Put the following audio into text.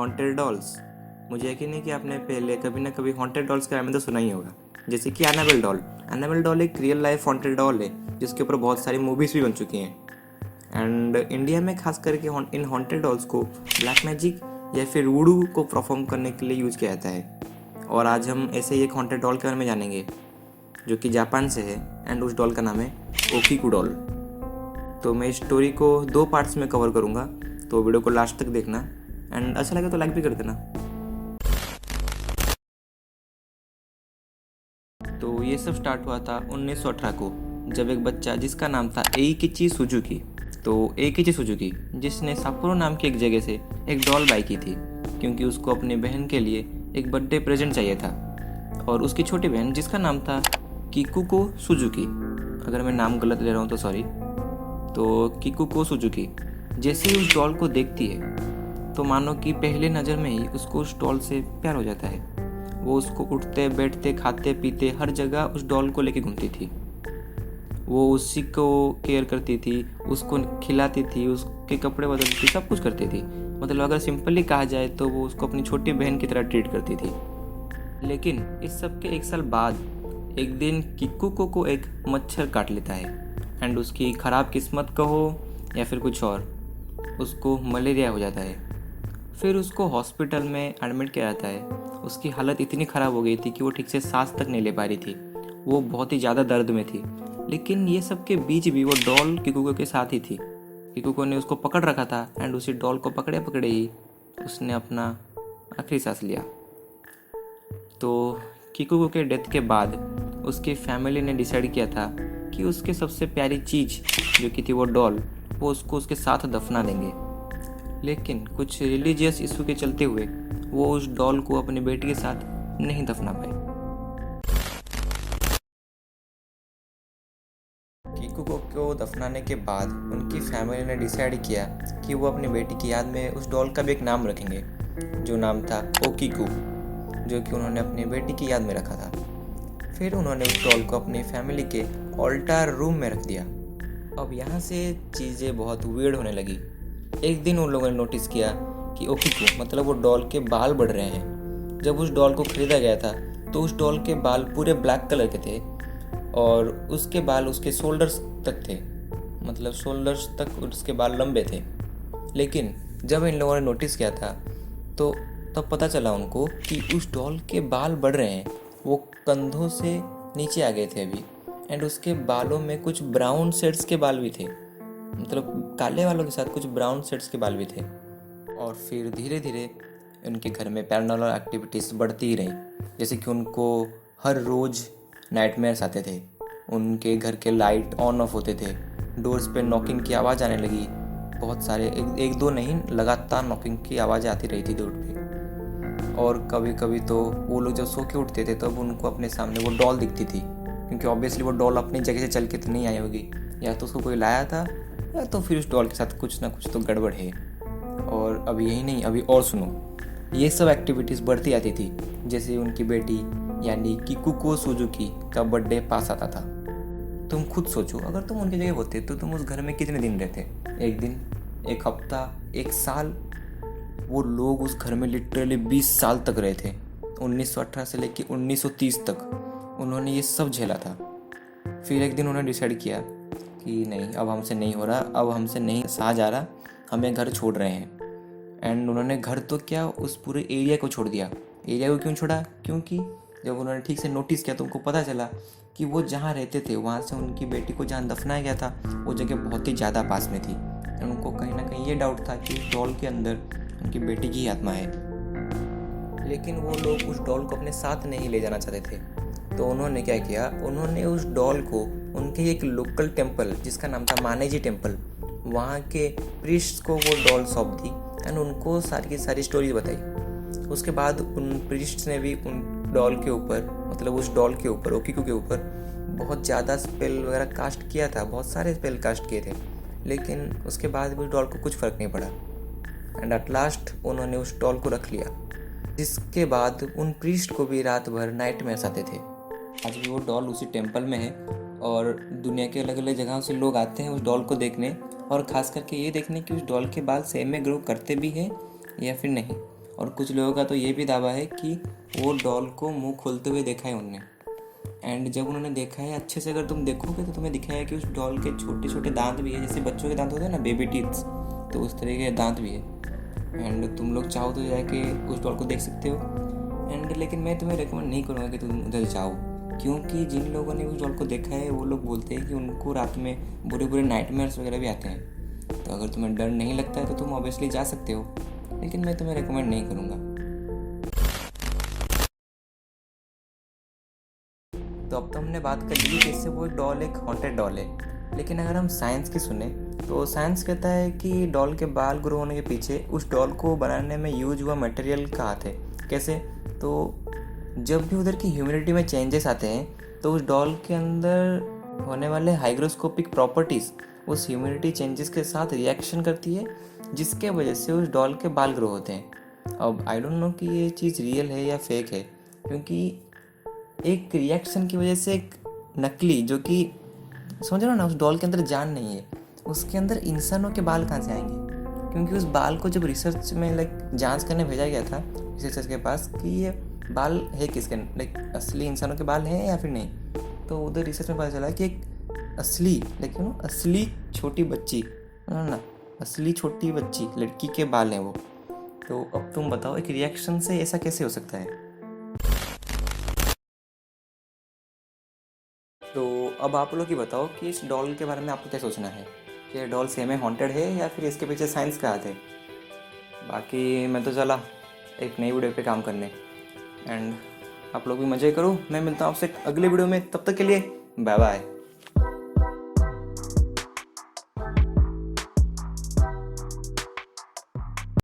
Haunted dolls. मुझे यकीन है कि आपने पहले कभी ना कभी हॉन्टेड डॉल्स के बारे में तो सुना ही होगा, जैसे कि एनाबेल डॉल। एनाबेल डॉल एक रियल लाइफ हॉन्टेड डॉल है जिसके ऊपर बहुत सारी मूवीज़ भी बन चुकी हैं। एंड इंडिया में खास करके इन हॉन्टेड डॉल्स को ब्लैक मैजिक या फिर वुडू को परफॉर्म करने के लिए यूज़ किया जाता है। और आज हम ऐसे ही एक हॉन्टेड डॉल के बारे में जानेंगे जो कि जापान से है, एंड उस डॉल का नाम है ओकीकू डॉल। तो मैं इस स्टोरी को 2 पार्ट्स में कवर करूँगा, तो वीडियो को लास्ट तक देखना, एंड अच्छा लगे तो लाइक भी कर देना। तो ये सब स्टार्ट हुआ था 1918 को, जब एक बच्चा जिसका नाम था एइकिची सुजुकी, तो एइकिची सुजुकी जिसने साप्पोरो नाम की एक जगह से एक डॉल बाई की थी, क्योंकि उसको अपनी बहन के लिए एक बर्थडे प्रेजेंट चाहिए था। और उसकी छोटी बहन जिसका नाम था किकुको सुजुकी, अगर मैं नाम गलत ले रहा हूँ तो सॉरी। तो किकुको सुजुकी जैसे ही उस डॉल को देखती है तो मानो कि पहले नज़र में ही उसको उस डॉल से प्यार हो जाता है। वो उसको उठते बैठते खाते पीते हर जगह उस डॉल को लेके घूमती थी। वो उसी को केयर करती थी, उसको खिलाती थी, उसके कपड़े बदलती थी, सब कुछ करती थी। मतलब अगर सिंपली कहा जाए तो वो उसको अपनी छोटी बहन की तरह ट्रीट करती थी। लेकिन इस सब के 1 साल बाद एक दिन किकुको को एक मच्छर काट लेता है, एंड उसकी ख़राब किस्मत कहो या फिर कुछ और, उसको मलेरिया हो जाता है। फिर उसको हॉस्पिटल में एडमिट किया जाता है। उसकी हालत इतनी ख़राब हो गई थी कि वो ठीक से सांस तक नहीं ले पा रही थी। वो बहुत ही ज़्यादा दर्द में थी। लेकिन ये सब के बीच भी वो डॉल किकुको के साथ ही थी। किकुको ने उसको पकड़ रखा था, एंड उसी डॉल को पकड़े पकड़े ही उसने अपना आखिरी सांस लिया। तो किकुको के डेथ के बाद उसकी फैमिली ने डिसाइड किया था कि उसके सबसे प्यारी चीज़ जो कि थी वो डॉल, वो उसको उसके साथ दफना देंगे। लेकिन कुछ रिलीजियस इशू के चलते हुए वो उस डॉल को अपनी बेटी के साथ नहीं दफना पाए। किकुको को दफनाने के बाद उनकी फैमिली ने डिसाइड किया कि वो अपनी बेटी की याद में उस डॉल का भी एक नाम रखेंगे, जो नाम था ओकीकू, जो कि उन्होंने अपनी बेटी की याद में रखा था। फिर उन्होंने उस डॉल को अपनी फैमिली के ऑल्टर रूम में रख दिया। अब यहाँ से चीज़ें बहुत वियर्ड होने लगी। एक दिन उन लोगों ने नोटिस किया कि ओकीकू मतलब वो डॉल के बाल बढ़ रहे हैं। जब उस डॉल को खरीदा गया था तो उस डॉल के बाल पूरे ब्लैक कलर के थे, और उसके बाल उसके शोल्डर्स तक थे, मतलब शोल्डर्स तक उसके बाल लंबे थे। लेकिन जब इन लोगों ने नोटिस किया था तो तब पता चला उनको कि उस डॉल के बाल बढ़ रहे हैं, वो कंधों से नीचे आ गए थे अभी, एंड उसके बालों में कुछ ब्राउन शेड्स के बाल भी थे, मतलब काले बालों के साथ कुछ ब्राउन शेड्स के बाल भी थे। और फिर धीरे धीरे उनके घर में पैरानॉर्मल एक्टिविटीज़ बढ़ती ही रहीं, जैसे कि उनको हर रोज़ नाइटमेयर्स आते थे, उनके घर के लाइट ऑन ऑफ होते थे, डोर्स पे नॉकिंग की आवाज़ आने लगी। बहुत सारे एक दो नहीं, लगातार नॉकिंग की आवाज़ें आती रही थी डोर पे। और कभी कभी तो वो लोग जब सो के उठते थे तब उनको अपने सामने वो डॉल दिखती थी, क्योंकि ऑब्वियसली वो डॉल अपनी जगह से चल के तो नहीं आई होगी, या तो उसको कोई लाया था या तो फिर उस डॉल के साथ कुछ ना कुछ तो गड़बड़ है। और अभी यही नहीं, अभी और सुनो, ये सब एक्टिविटीज़ बढ़ती आती थी। जैसे उनकी बेटी यानी किकुको सुजुकी का बर्थडे पास आता था। तुम खुद सोचो, अगर तुम उनकी जगह होते तो तुम उस घर में कितने दिन रहते? 1 दिन, 1 हफ्ता, 1 साल? वो लोग उस घर में लिटरली 20 साल तक रहे थे। 1918 से लेकर 1930 तक उन्होंने ये सब झेला था। फिर एक दिन उन्होंने डिसाइड किया कि नहीं, अब हमसे नहीं हो रहा, अब हमसे नहीं सहा जा रहा, हमें घर छोड़ रहे हैं। एंड उन्होंने घर तो क्या, उस पूरे एरिया को छोड़ दिया। एरिया को क्यों छोड़ा? क्योंकि जब उन्होंने ठीक से नोटिस किया तो उनको पता चला कि वो जहाँ रहते थे वहाँ से उनकी बेटी को जहाँ दफनाया गया था वो जगह बहुत ही ज़्यादा पास में थी। एंड उनको कहीं ना कहीं ये डाउट था कि उस डॉल के अंदर उनकी बेटी की आत्मा है। लेकिन वो लोग उस डॉल को अपने साथ नहीं ले जाना चाहते थे। तो उन्होंने क्या किया, उन्होंने उस डॉल को उनके एक लोकल टेम्पल जिसका नाम था मानेजी टेम्पल, वहाँ के प्रीस्ट को वो डॉल सौंप दी, एंड उनको सारी की सारी स्टोरी बताई। उसके बाद उन प्रीस्ट ने भी उन डॉल के ऊपर, मतलब उस डॉल के ऊपर, ओकीकू के ऊपर बहुत ज़्यादा स्पेल वगैरह कास्ट किया था, बहुत सारे स्पेल कास्ट किए थे। लेकिन उसके बाद भी उस डॉल को कुछ फ़र्क नहीं पड़ा, एंड एट लास्ट उन्होंने उस डॉल को रख लिया। जिसके बाद उन प्रीस्ट को भी रात भर नाइटमेयर्स आते थे। आज भी वो डॉल उसी टेम्पल में है, और दुनिया के अलग अलग जगहों से लोग आते हैं उस डॉल को देखने, और ख़ास करके ये देखने कि उस डॉल के बाल सेम में ग्रो करते भी हैं या फिर नहीं। और कुछ लोगों का तो ये भी दावा है कि वो डॉल को मुंह खोलते हुए देखा है उनने। एंड जब उन्होंने देखा है, अच्छे से अगर तुम देखोगे तो तुम्हें दिखाया है कि उस डॉल के छोटे छोटे दांत भी है, जैसे बच्चों के दांत होते हैं ना, बेबी टीथ्स, तो उस तरह के दांत भी है। एंड तुम लोग चाहो तो जाके उस डॉल को देख सकते हो। एंड लेकिन मैं तुम्हें रिकमेंड नहीं करूँगा कि तुम उधर जाओ, क्योंकि जिन लोगों ने उस डॉल को देखा है वो लोग बोलते हैं कि उनको रात में बुरे बुरे नाइटमेयर्स वगैरह भी आते हैं। तो अगर तुम्हें डर नहीं लगता है तो तुम ऑब्वियसली जा सकते हो, लेकिन मैं तुम्हें रिकमेंड नहीं करूँगा। तो अब तो हमने बात कर ली कि इससे वो डॉल एक हॉन्टेड डॉल है। लेकिन अगर हम साइंस की सुने तो साइंस कहता है कि डॉल के बाल ग्रो होने के पीछे उस डॉल को बनाने में यूज हुआ मटेरियल का हाथ है। कैसे? तो जब भी उधर की ह्यूमिडिटी में चेंजेस आते हैं तो उस डॉल के अंदर होने वाले हाइग्रोस्कोपिक प्रॉपर्टीज़ उस ह्यूमिडिटी चेंजेस के साथ रिएक्शन करती है, जिसके वजह से उस डॉल के बाल ग्रो होते हैं। अब आई डोंट नो कि ये चीज़ रियल है या फेक है, क्योंकि एक रिएक्शन की वजह से एक नकली, जो कि समझ रहे हो ना, उस डॉल के अंदर जान नहीं है, उसके अंदर इंसानों के बाल कहाँ से आएंगे? क्योंकि उस बाल को जब रिसर्च में जांच करने भेजा गया था रिसर्चर के पास कि ये बाल है किसके, असली इंसानों के बाल हैं या फिर नहीं, तो उधर रिसर्च में पता चला कि एक असली असली छोटी बच्ची ना, असली छोटी बच्ची लड़की के बाल हैं वो। तो अब तुम बताओ, एक रिएक्शन से ऐसा कैसे हो सकता है? तो अब आप लोग ही बताओ कि इस डॉल के बारे में आपको क्या सोचना है, कि ये डॉल सही में हॉन्टेड है या फिर इसके पीछे साइंस का हाथ है। बाकी मैं तो चला एक नई वीडियो पे काम करने। एंड आप लोग भी मज़े करो। मैं मिलता हूँ आपसे अगले वीडियो में, तब तक के लिए बाय बाय।